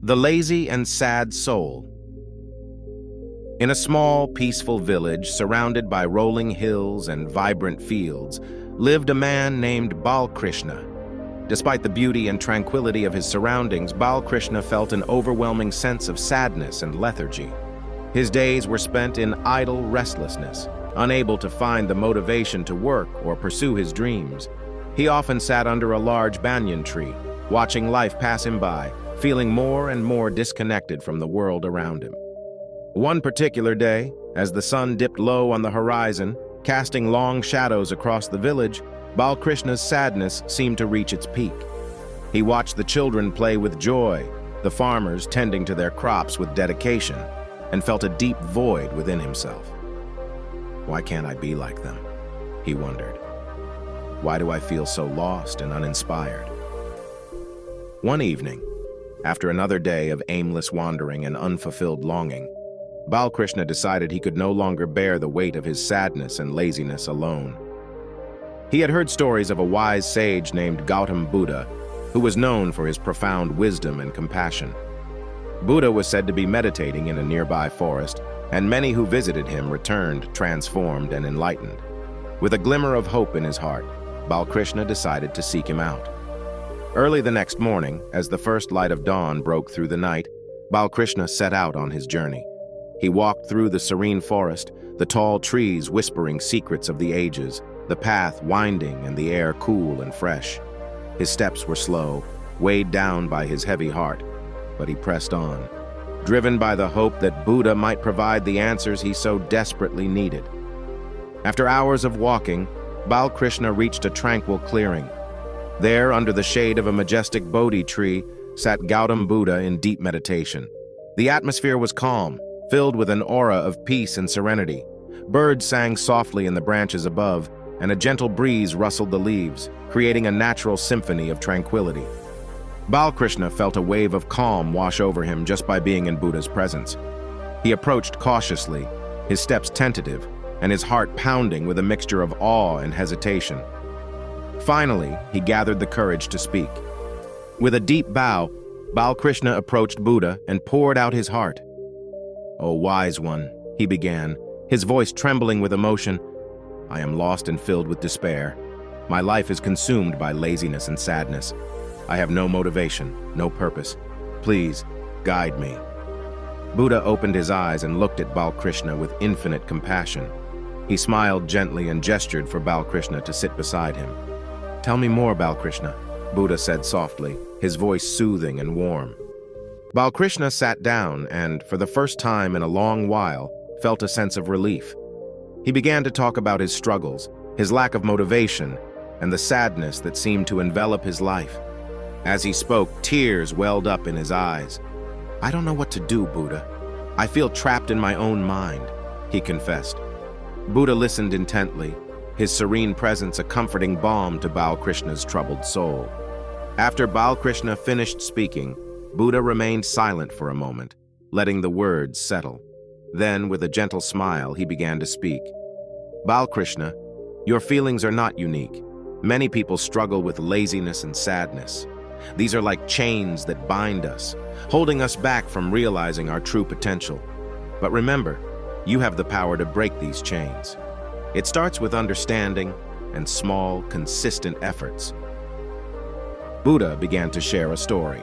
The Lazy and Sad Soul. In a small, peaceful village surrounded by rolling hills and vibrant fields, lived a man named Balkrishna. Despite the beauty and tranquility of his surroundings, Balkrishna felt an overwhelming sense of sadness and lethargy. His days were spent in idle restlessness, unable to find the motivation to work or pursue his dreams. He often sat under a large banyan tree, watching life pass him by, feeling more and more disconnected from the world around him. One particular day, as the sun dipped low on the horizon, casting long shadows across the village, Balkrishna's sadness seemed to reach its peak. He watched the children play with joy, the farmers tending to their crops with dedication, and felt a deep void within himself. Why can't I be like them? He wondered. Why do I feel so lost and uninspired? One evening, after another day of aimless wandering and unfulfilled longing, Balkrishna decided he could no longer bear the weight of his sadness and laziness alone. He had heard stories of a wise sage named Gautam Buddha, who was known for his profound wisdom and compassion. Buddha was said to be meditating in a nearby forest, and many who visited him returned transformed and enlightened. With a glimmer of hope in his heart, Balkrishna decided to seek him out. Early the next morning, as the first light of dawn broke through the night, Balkrishna set out on his journey. He walked through the serene forest, the tall trees whispering secrets of the ages, the path winding and the air cool and fresh. His steps were slow, weighed down by his heavy heart, but he pressed on, driven by the hope that Buddha might provide the answers he so desperately needed. After hours of walking, Balkrishna reached a tranquil clearing. There, under the shade of a majestic Bodhi tree, sat Gautam Buddha in deep meditation. The atmosphere was calm, filled with an aura of peace and serenity. Birds sang softly in the branches above, and a gentle breeze rustled the leaves, creating a natural symphony of tranquility. Balkrishna felt a wave of calm wash over him just by being in Buddha's presence. He approached cautiously, his steps tentative, and his heart pounding with a mixture of awe and hesitation. Finally, he gathered the courage to speak. With a deep bow, Balkrishna approached Buddha and poured out his heart. "O wise one," he began, his voice trembling with emotion, "I am lost and filled with despair. My life is consumed by laziness and sadness. I have no motivation, no purpose. Please, guide me." Buddha opened his eyes and looked at Balkrishna with infinite compassion. He smiled gently and gestured for Balkrishna to sit beside him. "Tell me more, Balkrishna," Buddha said softly, his voice soothing and warm. Balkrishna sat down and, for the first time in a long while, felt a sense of relief. He began to talk about his struggles, his lack of motivation, and the sadness that seemed to envelop his life. As he spoke, tears welled up in his eyes. "I don't know what to do, Buddha. I feel trapped in my own mind," he confessed. Buddha listened intently, his serene presence a comforting balm to Balkrishna's troubled soul. After Balkrishna finished speaking, Buddha remained silent for a moment, letting the words settle. Then, with a gentle smile, he began to speak. "Balkrishna, your feelings are not unique. Many people struggle with laziness and sadness. These are like chains that bind us, holding us back from realizing our true potential. But remember, you have the power to break these chains. It starts with understanding and small, consistent efforts." Buddha began to share a story.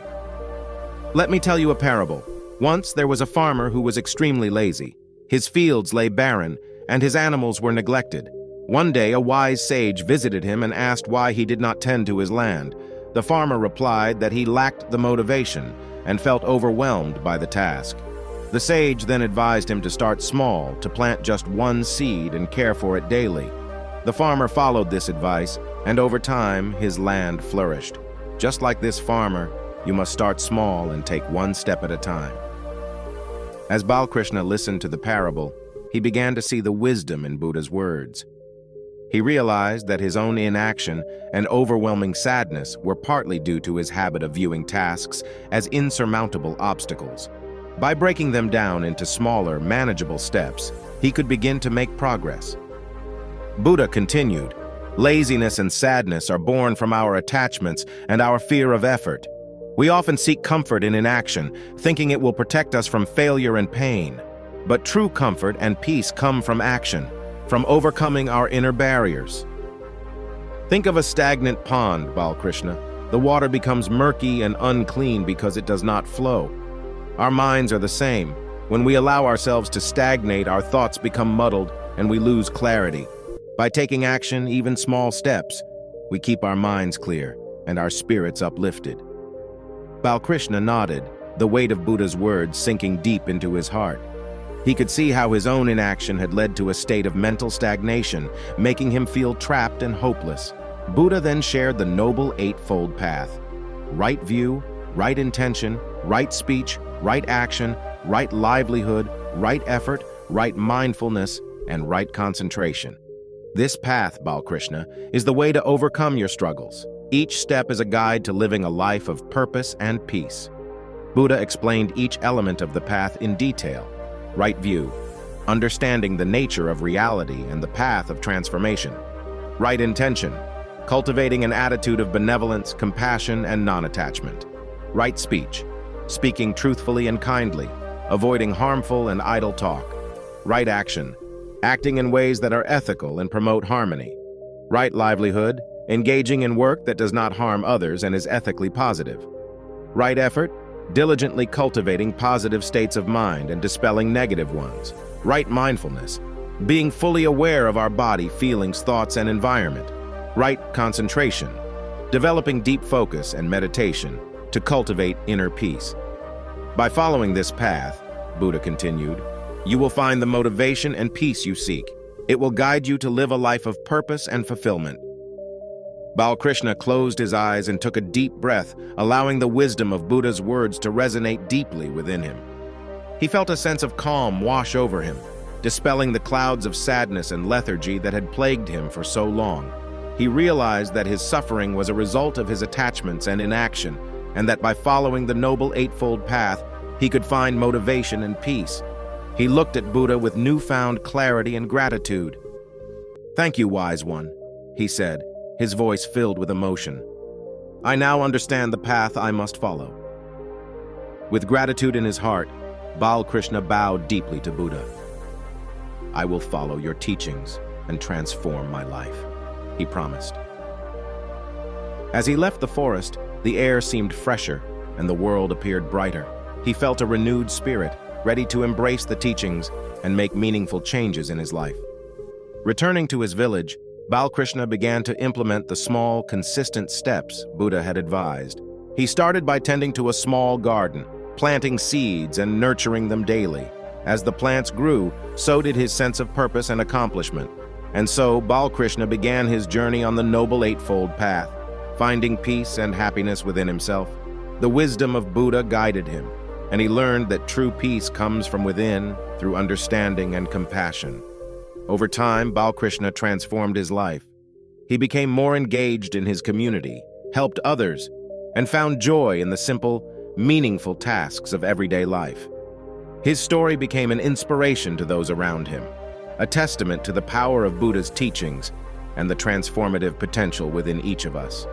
"Let me tell you a parable. Once there was a farmer who was extremely lazy. His fields lay barren, and his animals were neglected. One day, a wise sage visited him and asked why he did not tend to his land. The farmer replied that he lacked the motivation and felt overwhelmed by the task. The sage then advised him to start small, to plant just one seed and care for it daily. The farmer followed this advice, and over time, his land flourished. Just like this farmer, you must start small and take one step at a time." As Balkrishna listened to the parable, he began to see the wisdom in Buddha's words. He realized that his own inaction and overwhelming sadness were partly due to his habit of viewing tasks as insurmountable obstacles. By breaking them down into smaller, manageable steps, he could begin to make progress. Buddha continued, "Laziness and sadness are born from our attachments and our fear of effort. We often seek comfort in inaction, thinking it will protect us from failure and pain. But true comfort and peace come from action, from overcoming our inner barriers. Think of a stagnant pond, Balkrishna. The water becomes murky and unclean because it does not flow. Our minds are the same. When we allow ourselves to stagnate, our thoughts become muddled and we lose clarity. By taking action, even small steps, we keep our minds clear and our spirits uplifted. Balkrishna nodded, the weight of Buddha's words sinking deep into his heart. He could see how his own inaction had led to a state of mental stagnation, making him feel trapped and hopeless. Buddha then shared the Noble Eightfold Path: right view, right intention, right speech, right action, right livelihood, right effort, right mindfulness, and right concentration. This path, Balkrishna, is the way to overcome your struggles. Each step is a guide to living a life of purpose and peace. Buddha explained each element of the path in detail. Right view, understanding the nature of reality and the path of transformation. Right intention, cultivating an attitude of benevolence, compassion, and non-attachment. Right speech, speaking truthfully and kindly, avoiding harmful and idle talk. Right action, acting in ways that are ethical and promote harmony. Right livelihood, engaging in work that does not harm others and is ethically positive. Right effort, diligently cultivating positive states of mind and dispelling negative ones. Right mindfulness, being fully aware of our body, feelings, thoughts, and environment. Right concentration, developing deep focus and meditation to cultivate inner peace. By following this path, Buddha continued, you will find the motivation and peace you seek. It will guide you to live a life of purpose and fulfillment. Balkrishna closed his eyes and took a deep breath, allowing the wisdom of Buddha's words to resonate deeply within him. He felt a sense of calm wash over him, dispelling the clouds of sadness and lethargy that had plagued him for so long. He realized that his suffering was a result of his attachments and inaction, and that by following the Noble Eightfold Path, he could find motivation and peace. He looked at Buddha with newfound clarity and gratitude. "Thank you, wise one," he said, his voice filled with emotion. "I now understand the path I must follow." With gratitude in his heart, Balkrishna bowed deeply to Buddha. "I will follow your teachings and transform my life," he promised. As he left the forest, the air seemed fresher and the world appeared brighter. He felt a renewed spirit, ready to embrace the teachings and make meaningful changes in his life. Returning to his village, Balkrishna began to implement the small, consistent steps Buddha had advised. He started by tending to a small garden, planting seeds and nurturing them daily. As the plants grew, so did his sense of purpose and accomplishment. And so, Balkrishna began his journey on the Noble Eightfold Path, finding peace and happiness within himself. The wisdom of Buddha guided him, and he learned that true peace comes from within through understanding and compassion. Over time, Balkrishna transformed his life. He became more engaged in his community, helped others, and found joy in the simple, meaningful tasks of everyday life. His story became an inspiration to those around him, a testament to the power of Buddha's teachings and the transformative potential within each of us.